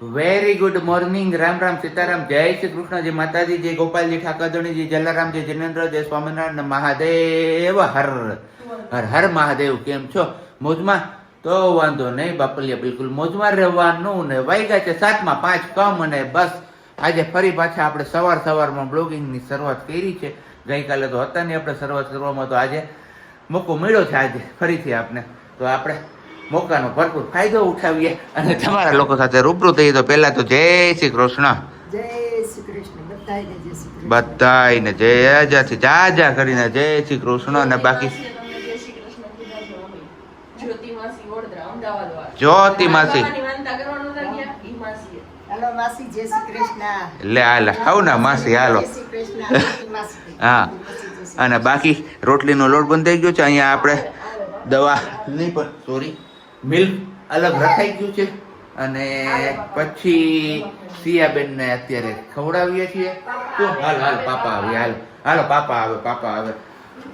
Very good morning. Ram Ram, Sitaram, જય શ્રી કૃષ્ણ, જય માતાજી, જય ગોપાલજી, ઠાકરધણીજી, જલારામ, જય જિનેન્દ્ર, જય સ્વામિનારાયણ, મહાદેવ હર હર હર મહાદેવ. કેમ છો? મોજમાં? તો વાંધો નહીં બાપલિયા, બિલકુલ મોજમાં રહેવાનું ને. વાગ્યા છે 7:05 કમ અને બસ આજે ફરી પાછા આપણે સવારમાં બ્લોગિંગની શરૂઆત કરી છે. ગઈકાલે તો હતા નહીં આપણે શરૂઆત કરવામાં, તો આજે મોકો મળ્યો છે આજે ફરીથી આપને, તો આપણે મોકાનો ભરપૂર ફાયદો ઉઠાવીએ અને તમારા લોકો સાથે રૂબરૂ થઈએ. તો પહેલા તો જય શ્રી કૃષ્ણ, જય શ્રી કૃષ્ણ, બધાયને જય શ્રી કૃષ્ણ. બધાયને જય જાથી જાજા કરીને જય શ્રી કૃષ્ણ. અને બાકી જ્યોતિ માસી હાલો માસી, જય શ્રી કૃષ્ણ. લે હાલ હાવ ના માસી હાલો. જય શ્રી કૃષ્ણ, જ્યોતિ માસી. હા, અને બાકી રોટલીનો લોટ બંધ થઈ ગયો છે. અહીંયા આપણે દવા નહીં પણ સોરી મિલ્ક અલગ રખાઈ ગયું છે. અને પછી સિયાબેનને અત્યારે ખવડાવીએ છીએ. તો હાલ હાલ પાપા આવે, હાલ હાલો પાપા આવે.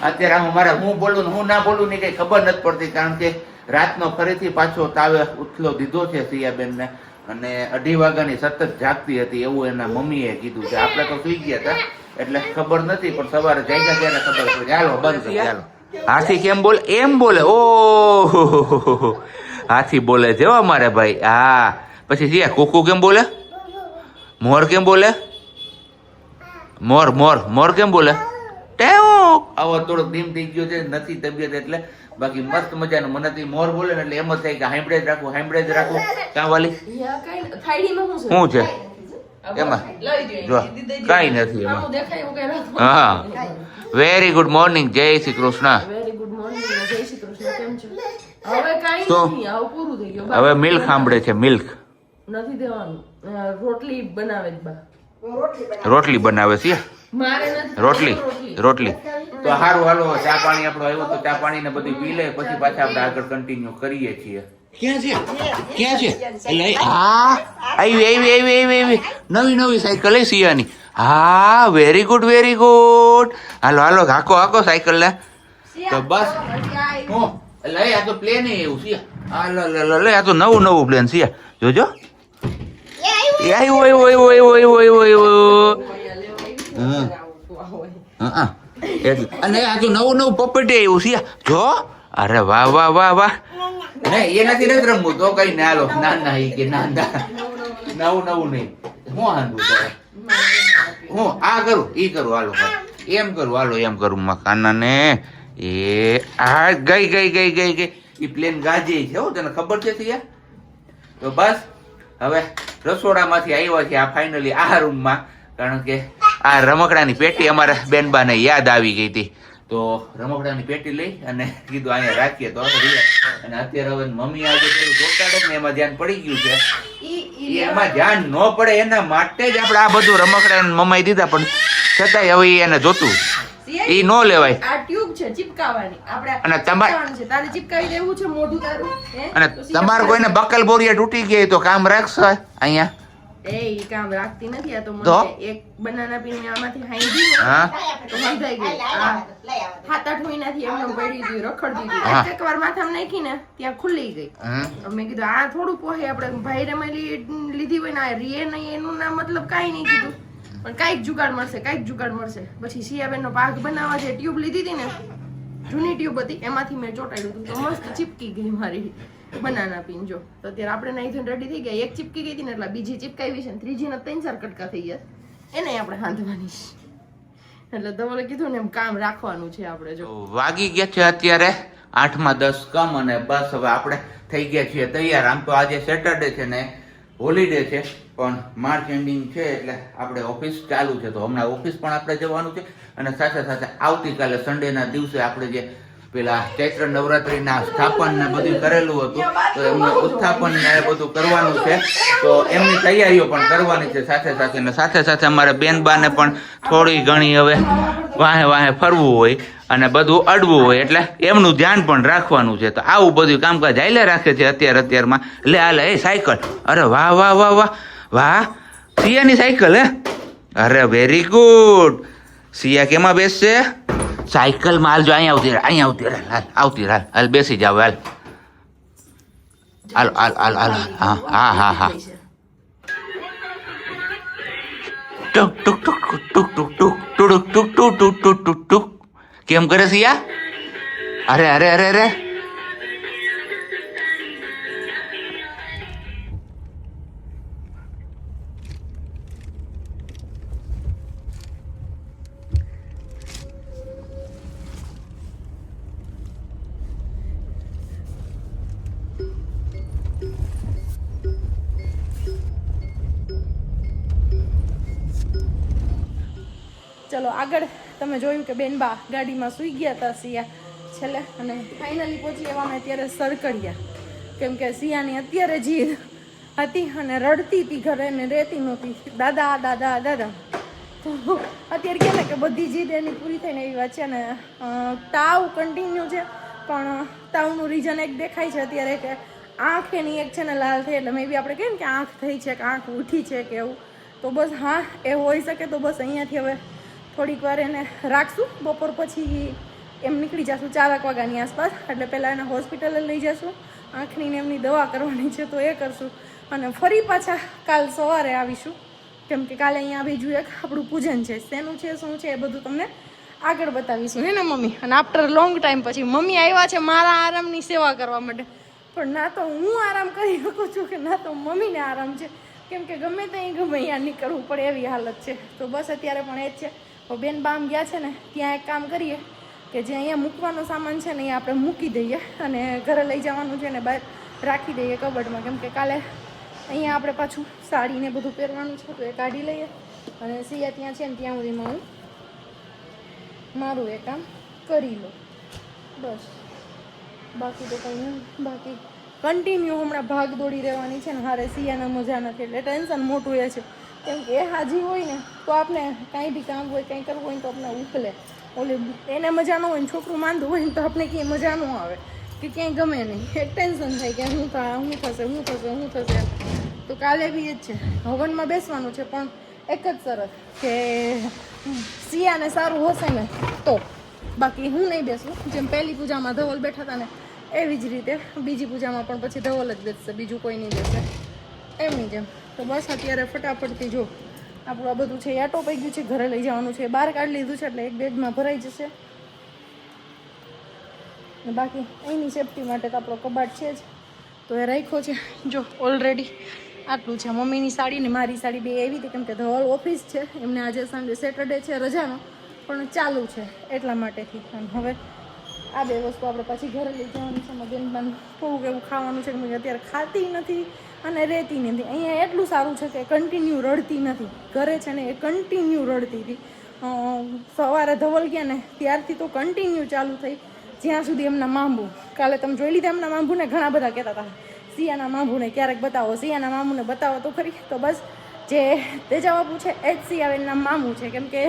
અત્યારે આમ મારે હું બોલું ને હું ના બોલું ને કઈ ખબર નથી પડતી, કારણ કે રાતનો ફરીથી પાછો તાવે ઉથલો દીધો છે સિયાબેનને, અને 2:30 વાગ્યાની સતત જાગતી હતી એવું એના મમ્મીએ કીધું છે. આપણે તો સુઈ ગયા હતા એટલે ખબર નથી, પણ સવારે જાગ્યા ત્યારે ખબર પડી. હાલો બંધ કરી, હાલો. હાથી કેમ બોલે? એમ બોલે. ઓ હાથી બોલે છે અમારે ભાઈ. હા, પછી સિયા કુકુ કેમ બોલે? મોર કેમ બોલે? મોર કેમ બોલે? આવો થોડોક ડીમ થઈ ગયો છે, નથી તબિયત એટલે. બાકી મસ્ત મજાનું. મને મોર બોલે ને એટલે એમ જ થાય કે હાંભળે જ રાખું. ક્યાં વાલી શું છે એમાં? જો કઈ નથી એમાં. હા, વેરી ગુડ મોર્નિંગ, જય Shri Krishna. Very good morning, જય શ્રી કૃષ્ણ. કેમ છો? હવે કાઈ તો નથી, આવું પૂરું થઈ ગયું. હવે મિલ્ક સાંભળે છે. મિલ્ક નથી દેવાનું. રોટલી બનાવે જ બા. રોટલી બનાવે છે. મારે નથી રોટલી તો સારું. હાલો, ચા પાણી આપણો આવ્યો તો ચા પાણી ને બધું પી લે, પછી પાછા આપણે આગળ કન્ટિન્યુ કરીએ છીએ. ક્યાં છે એટલે હા આવી નવી સાયકલ એ સિયાની. હા, વેરી ગુડ. હાલો હાકો સાયકલ લે. તો બસ હું લઈ આ તો પ્લેન એવું છે. હા લે આ તો નવું પ્લેન છે. જોજો અને આ તો નવું પપટી આવ્યું છે. જો અરે વાહ એનાથી નથી રમવું તો કઈ ને. હાલો નાના ઈ કે નાના નવું નહીં. હું હાંડું હું આ કરું ઈ કરું. હાલો એમ કરું મકાના ને. એ આ ગઈ ઈ પ્લેન ગાજે છે હો, તને ખબર છે યાર. તો બસ હવે રસોડામાંથી આવ્યા છે આ ફાઇનલી આ રૂમમાં, કારણ કે આ રમકડાની પેટી અમારા બેનબાને યાદ આવી ગઈ હતી. તો રમકડાની પેટી લઈ અને કીધું અહીંયા રાખીએ. તો અને અત્યારે હવે મમ્મી આજે ચોટાડે ને એમાં ધ્યાન પડી ગયું છે. એમાં ધ્યાન ન પડે એના માટે જ આપણે આ બધું રમકડા મમાઈ દીધા, પણ છતાંય હવે એને જોતું ઈ નો લેવાય. આ ટ્યુબ છે ચિપકાવવાની. આપણે અને તમારે તારે ચિપકાવી દેવું છે મોઢું તારું. અને તમારે કોઈને બકલ બોરિયા તૂટી ગઈ તો કામ રાખશે અહીંયા. એ કામ રાખતી નથી. આ તો મને એક બનાના પીને આમાંથી હાંડી તો સમજાઈ ગઈ. 7-8 મહિનાથી એમને પડી હતી, રખડતી હતી. એકવાર માથામાં નાખી ને ત્યાં ખુલ્લી ગઈ. મેં કીધું આ થોડું પોહે, આપણે ભાઈ રમેલી લીધી હોય ને આ રીએ નહીં એનું ના મતલબ કાંઈ નહીં કીધું, પણ કાંઈક જુગાડ મળશે. પછી સિયાબેનનો પાક બનાવવા જે ટ્યુબ લીધી હતી ને, જૂની ટ્યુબ હતી, એમાંથી મેં ચોટાડ્યું હતું તો મસ્ત ચીપકી ગઈ મારી બનાના પીન. જો તો અત્યારે આપણે નાઈ ધોઈને રેડી થઈ ગયા. એક ચીપકી ગઈ હતી ને એટલે બીજી ચીપકાવી છે, ત્રીજી ના 3-4 કટકા થઈ ગયા. એને આપણે હાંધવાની એટલે તમારે કીધું ને એમ કામ રાખવાનું છે આપણે. જો વાગી ગયા છે અત્યારે 8:10 કમ અને બસ હવે આપણે થઈ ગયા છીએ તૈયાર. આમ તો આજે સેટરડે છે ને હોલિડે છે, પણ માર્ચ એન્ડિંગ છે એટલે આપણે ઓફિસ ચાલુ છે. તો હમણાં ઓફિસ પણ આપણે જવાનું છે, અને સાથે આવતીકાલે સન્ડેના દિવસે આપણે જે પેલા ચૈત્ર નવરાત્રીના સ્થાપન ને બધું કરેલું હતું, તો એમનું ઉત્થાપન ને બધું કરવાનું છે. તો એમની તૈયારીઓ પણ કરવાની છે સાથે અમારે બેનબાને પણ થોડી ઘણી હવે વાહે ફરવું હોય અને બધું અડવું હોય, એટલે એમનું ધ્યાન પણ રાખવાનું છે. તો આવું બધું કામકાજ હાલે રાખે છે અત્યારમાં. લે હાલે એ સાયકલ. અરે વાહ સિયાની સાયકલ. હે અરે વેરી ગુડ. સિયા કેમાં બેસશે? સાયકલ માં. હાલ જો અહીંયા આવતી હાલ બેસી જાવ. હાલ હા ટુક ટુક ટુક ટુક ટુક ટુક ટુક ટુક ટુક ટુક ટુક ટુક ટુક. કેમ કરે સિયા? અરે અરે અરે અરે ચલો આગળ તમે જોયું કે બેનબા ગાડીમાં સૂઈ ગયા હતા સિયા છેલ્લે, અને ફાઇનલી પહોંચી એવા અમે અત્યારે સળકડિયા, કેમ કે સિયાની અત્યારે જીદ હતી અને રડતી હતી ઘરે ને રહેતી નહોતી, દાદા દાદા દાદા. તો અત્યારે કહે ને કે બધી જીદ એની પૂરી થઈને એવી વાત છે. ને તાવ કન્ટિન્યુ છે, પણ તાવનું રીઝન એક દેખાય છે અત્યારે કે આંખ એની એક છે ને લાલ થઈ, એટલે મે બી આપણે કહીએ ને કે આંખ થઈ છે કે આંખ ઉઠી છે કે એવું, તો બસ હા એ હોઈ શકે. તો બસ અહીંયાથી હવે થોડીક વાર એને રાખશું, બપોર પછી એમ નીકળી જશું 4 વાગ્યાની આસપાસ, એટલે પહેલાં એને હોસ્પિટલે લઈ જશું, આંખની ને એમની દવા કરવાની છે તો એ કરશું, અને ફરી પાછા કાલ સવારે આવીશું, કેમ કે કાલે અહીંયા બીજું એક આપણું પૂજન છે, શેનું છે શું છે એ બધું તમને આગળ બતાવીશું, હે ને મમ્મી? અને આફ્ટર લોંગ ટાઈમ પછી મમ્મી આવ્યા છે મારા આરામની સેવા કરવા માટે, પણ ના તો હું આરામ કરી શકું છું કે ના તો મમ્મીને આરામ છે, કેમ કે ગમે ત્યાં ગમે અહીંયા નીકળવું પડે એવી હાલત છે. તો બસ અત્યારે પણ એ જ છે. તો બેન બામ ગયા છે ને ત્યાં એક કામ કરીએ કે જે અહીંયા મૂકવાનો સામાન છે ને એ આપણે મૂકી દઈએ અને ઘરે લઈ જવાનું છે ને બહાર રાખી દઈએ કબડમાં, કેમ કે કાલે અહીંયા આપણે પાછું સાડીને બધું પહેરવાનું છે તો એ કાઢી લઈએ, અને સિયા ત્યાં છે ને ત્યાં સુધીમાં હું મારું એ કામ કરી લઉં બસ. બાકી તો કંઈ નહીં, બાકી કન્ટિન્યુ હમણાં ભાગ દોડી રહેવાની છે ને, હારે સિયાને મજા નથી એટલે ટેન્શન મોટું એ છે, કેમ કે એ હાજી હોય ને તો આપણે કાંઈ બી કામ હોય કંઈ કરવું હોય તો આપણે ઉકલે, ઓલી એને મજા ન હોય ને છોકરું માંદું હોય ને તો આપણે ક્યાંય મજા ન આવે કે ક્યાંય ગમે નહીં, એક ટેન્શન થાય કે શું થશે. તો કાલે બી એ જ છે, હવનમાં બેસવાનું છે, પણ એક જ શરત કે સિયાને સારું હશે ને તો, બાકી હું નહીં બેસું. જેમ પહેલી પૂજામાં ધવલ બેઠા હતા ને એવી જ રીતે બીજી પૂજામાં પણ પછી ધવલ જ બેસશે, બીજું કોઈ નહીં બેસે એમની જેમ. તો બસ અત્યારે ફટાફટથી જો આપણું આ બધું છે એ આટો પડી ગયું છે, ઘરે લઈ જવાનું છે, બહાર કાઢી લીધું છે એટલે એક બેગમાં ભરાઈ જશે. બાકી અહીંની સેફટી માટે તો આપણો કબાટ છે જ, તો એ રાખ્યો છે. જો ઓલરેડી આટલું છે. મમ્મીની સાડી ને મારી સાડી બે એવી હતી, કેમ કે ધવલ ઓફિસ છે, એમને આજે સન્ડે સેટરડે છે રજાનો, પણ ચાલુ છે એટલા માટેથી. અને હવે આ બે વસ્તુ આપણે પછી ઘરે લઈ જવાની છે. મગનબાન થોડુંક એવું ખાવાનું છે કે અત્યારે ખાતી નથી અને રહેતી નથી. અહીંયા એટલું સારું છે કે કન્ટિન્યુ રડતી નથી, ઘરે છે ને એ કન્ટિન્યુ રડતી હતી. સવારે ધવલ ગયા ને ત્યારથી તો કન્ટિન્યુ ચાલુ થઈ જ્યાં સુધી એમના મામું, કાલે તમે જોઈ લીધા એમના મામુને, ઘણા બધા કહેતા હતા સિયાના મામુને ક્યારેક બતાવો, સિયાના મામુને બતાવો તો ખરી. તો બસ જે તેજા બાપુ છે એ જ સિયાબેનના મામું છે, કેમ કે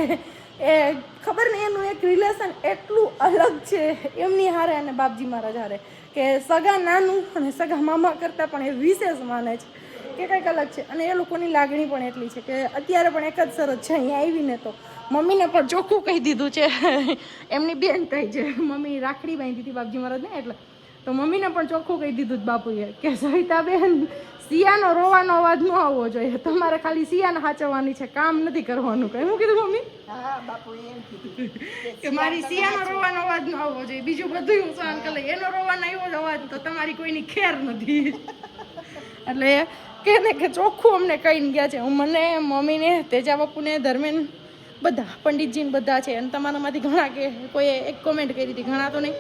એ ખબર નહીં એનું એક રિલેશન એટલું અલગ છે એમની હારે અને બાપજી મહારાજ હારે, કે સગા નાનું અને સગા મામા કરતાં પણ એ વિશેષ માને છે કે કંઈક અલગ છે. અને એ લોકોની લાગણી પણ એટલી છે કે અત્યારે પણ એક જ શરત છે, અહીંયા આવીને તો મમ્મીને પણ ચોખ્ખું કહી દીધું છે, એમની બેન થઈ છે, મમ્મી રાખડી બાંધી હતી બાપજી મહારાજને, એટલે તો મમ્મીને પણ ચોખ્ખું કહી દીધું બાપુએ કે સવિતાબેન સિયાનો રોવાનો અવાજ ન આવવો જોઈએ, તમારે ખાલી સિયાને સાચવવાની છે, કામ નથી કરવાનું. કઈ હું કીધું મમ્મી? હા બાપુ એમ કીધું કે મારી સિયાનો રોવાનો અવાજ ન આવવો જોઈએ, બીજું બધું હું સહન કરી લઈ, એનો રોવાનો આવ્યો જ અવાજ તો તમારી કોઈની ખેર નથી. એટલે કે ને કે ચોખ્ખું અમને કહીને ગયા છે, હું મને મમ્મીને તેજા બાપુને ધર્મેન બધા પંડિતજીને બધા છે. અને તમારામાંથી ઘણા કે કોઈએ એક કોમેન્ટ કરી હતી, ઘણા તો નહીં,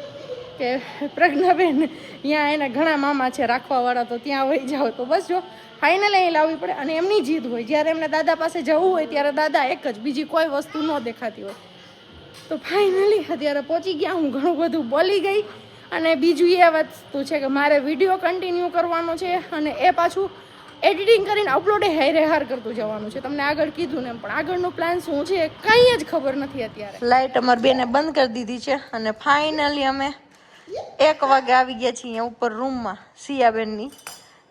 કે પ્રજ્ઞાબેન ત્યાં એના ઘણા મામા છે રાખવાવાળા, તો ત્યાં વહી જાઓ. તો બસ જો ફાઇનલી અહીં લાવવી પડે. અને એમની જીદ હોય, જ્યારે એમને દાદા પાસે જવું હોય ત્યારે દાદા એક જ, બીજી કોઈ વસ્તુ ન દેખાતી હોય. તો ફાઇનલી અત્યારે પહોંચી ગયા. હું ઘણું બધું બોલી ગઈ. અને બીજું એ વસ્તુ છે કે મારે વિડીયો કન્ટિન્યુ કરવાનો છે, અને એ પાછું એડિટિંગ કરીને અપલોડ હાર કરતું જવાનું છે. તમને આગળ કીધું ને, પણ આગળનો પ્લાન શું છે કંઈ જ ખબર નથી અત્યારે. લાઇટ અમારી બેને બંધ કરી દીધી છે, અને ફાઇનલી અમે 1 વાગે આવી ગયા છીએ અહીંયા ઉપર રૂમમાં સિયાબેનની,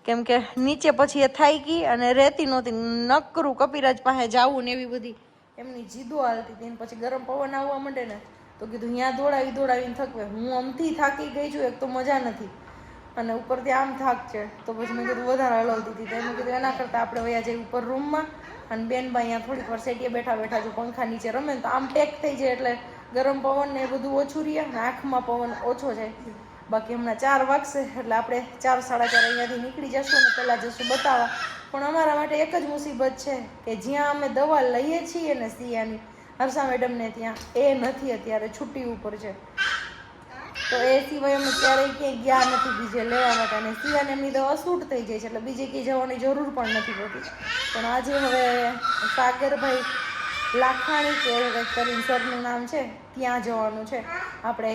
કેમ કે નીચે પછી એ થાકી અને રહેતી નહોતી, નકરું કપિરાજ પાસે જવું ને એવી બધી એમની જીદો હાલતી હતી. પછી ગરમ પવન આવવા માંડે ને તો કીધું અહીંયા દોડાવીને થકવે, હું આમથી થાકી ગઈ છું, એક તો મજા નથી અને ઉપરથી આમ થાક છે. તો પછી મેં કીધું વધારે હલાવતી હતી, તો મેં કીધું એના કરતાં આપણે વયા જઈએ ઉપર રૂમમાં અને બેનબા અહીંયા થોડીક વાર સેટીએ બેઠા બેઠા જો પંખા નીચે રમે ને તો આમ પેક થઈ જાય એટલે ગરમ પવન ને એ બધું ઓછું રહે અને આંખમાં પવન ઓછો જાય. બાકી હમણાં 4 વાગશે એટલે આપણે 4 સાડા 4 અહીંયાથી નીકળી જશું ને પહેલાં જશું બતાવવા. પણ અમારા માટે એક જ મુસીબત છે કે જ્યાં અમે દવા લઈએ છીએ ને સિયાની હર્ષા મેડમને ત્યાં એ નથી, અત્યારે છુટ્ટી ઉપર છે. તો એ સિવાય અમે ક્યારેય ક્યાંય ગયા નથી બીજે લેવા માટે. અને સિયાને એમની દવા શૂટ થઈ જાય છે એટલે બીજે ક્યાંય જવાની જરૂર પણ નથી પડતી. પણ આજે હવે સાગરભાઈ લાખાણી કે એવું કંઈક કરીને સરનું નામ છે ત્યાં જવાનું છે. આપણે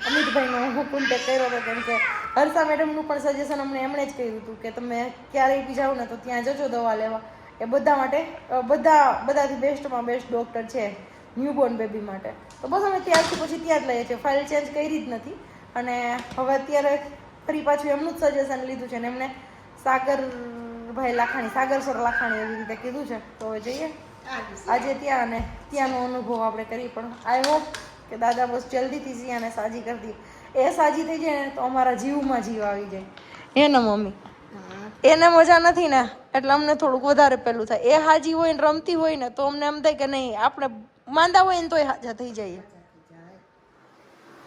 અમિતભાઈનો કોન્ટેક્ટ કર્યો હતો કેમ કે હર્ષા મેડમનું પણ સજેશન અમને એમણે જ કર્યું હતું કે તમે ક્યારેય બી જાઓ ને તો ત્યાં જજો દવા લેવા. એ બધા માટે બધાથી બેસ્ટમાં બેસ્ટ ડૉક્ટર છે ન્યૂબોર્ન બેબી માટે. તો બસ અમે ત્યારથી પછી ત્યાં જ લઈએ છીએ, ફાઇલ ચેન્જ કરી જ નથી. અને હવે અત્યારે ફરી પાછું એમનું જ સજેશન લીધું છે ને એમને સાગરભાઈ લાખાણી સાગર સર લાખાણી એવી રીતે કીધું છે. તો હવે જઈએ આજે ત્યાં અને ત્યાંનો અનુભવ આપણે કરીએ. પણ આઈ હોપ કે દાદા બસ જલ્દીથી સિયાને સાજી કરી દઈએ. એ સાજી થઈ જાય ને તો અમારા જીવમાં જીવ આવી જાય. એને મમ્મી એને મજા નથી ને એટલે અમને થોડુંક વધારે પેલું થાય. એ હાજી હોય ને રમતી હોય ને તો અમને એમ થાય કે નહીં આપણે માંદા હોય ને તોય હાજા થઈ જઈએ.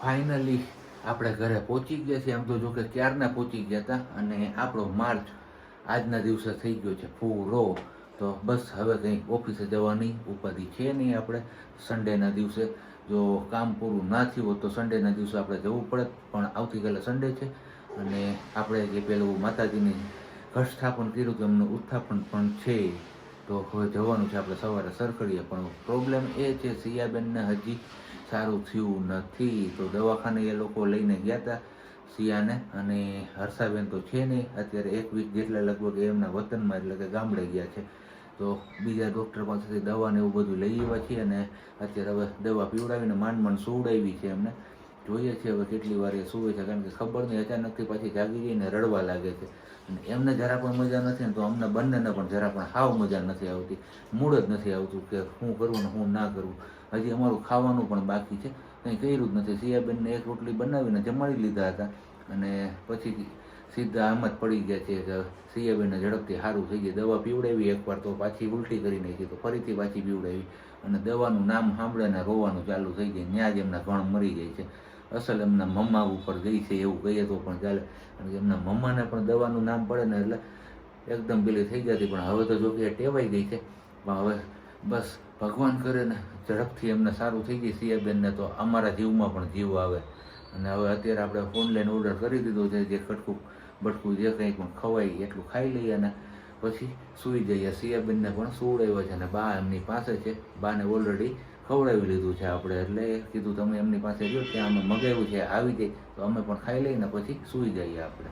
ફાઇનલી આપણે ઘરે પહોંચી ગયા છીએ. આમ તો જો કે ક્યારના પહોંચી ગયા હતા અને આપણો માર્ચ આજના દિવસે થઈ ગયો છે પૂરો. તો બસ હવે કંઈ ઓફિસે જવાની ઉપાધિ છે નહીં. આપણે સન્ડેના દિવસે જો કામ પૂરું ના થયું હોત તો સન્ડેના દિવસે આપણે જવું પડે. પણ આવતીકાલે સન્ડે છે અને આપણે જે પેલું માતાજીની ઘટ સ્થાપન કર્યું હતું એમનું ઉત્થાપન પણ છે. તો હવે જવાનું છે આપણે સવારે સરખડીએ. પણ પ્રોબ્લેમ એ છે સિયાબેનને હજી સારું થયું નથી. તો દવાખાને એ લોકો લઈને ગયા હતા સિયાને. અને હર્ષાબેન તો છે નહીં અત્યારે, 1 વીક જેટલા લગભગ એમના વતનમાં એટલે કે ગામડે ગયા છે. તો બીજા ડૉક્ટર પાસેથી દવા ને એવું બધું લઈ આવ્યા છીએ અને અત્યારે હવે દવા પીવડાવીને માંડ સુવડાવી છે એમને. જોઈએ છે હવે કેટલી વાર એ સુવે છે, કારણ કે ખબર નહીં અચાનકથી પાછી જાગી જઈને રડવા લાગે છે. અને એમને જરા પણ મજા નથી ને તો અમને બંનેને પણ જરા પણ હાવ મજા નથી આવતી. મૂડ જ નથી આવતું કે શું કરવું ને શું ના કરવું. હજી અમારું ખાવાનું પણ બાકી છે, કંઈ કર્યું જ નથી. સિયાબેનને 1 રોટલી બનાવીને જમાડી લીધા હતા અને પછી સીધા આમ જ પડી ગયા છે કે સિયાબેનને ઝડપથી સારું થઈ જાય. દવા પીવડાવી એકવાર તો પાછી ઉલટી કરી નાખી, તો ફરીથી પાછી પીવડાવી અને દવાનું નામ સાંભળે ને રોવાનું ચાલુ થઈ જાય. ત્યાં જ એમના ઘણ મરી જાય છે. અસલ એમના મમ્મા ઉપર ગઈ છે એવું કહીએ તો પણ ચાલે, કારણ કે એમના મમ્માને પણ દવાનું નામ પડે ને એટલે એકદમ પેલી થઈ જતી. પણ હવે તો જો કે ટેવાઈ ગઈ છે. પણ હવે બસ ભગવાન કરે ને ઝડપથી એમને સારું થઈ જાય સિયાબેનને તો અમારા જીવમાં પણ જીવ આવે. અને હવે અત્યારે આપણે ઓનલાઈન ઓર્ડર કરી દીધો છે, જે કટકું બટકું જે કંઈ પણ ખવાય એટલું ખાઈ લઈએ અને પછી સૂઈ જઈએ. સિયાબેનને પણ સુવડાવ્યો છે અને બા એમની પાસે છે. બાને ઓલરેડી ખવડાવી લીધું છે આપણે, એટલે કીધું તમે એમની પાસે જો ત્યાં અમે મગાવ્યું છે આવી જાય તો અમે પણ ખાઈ લઈને પછી સૂઈ જઈએ આપણે.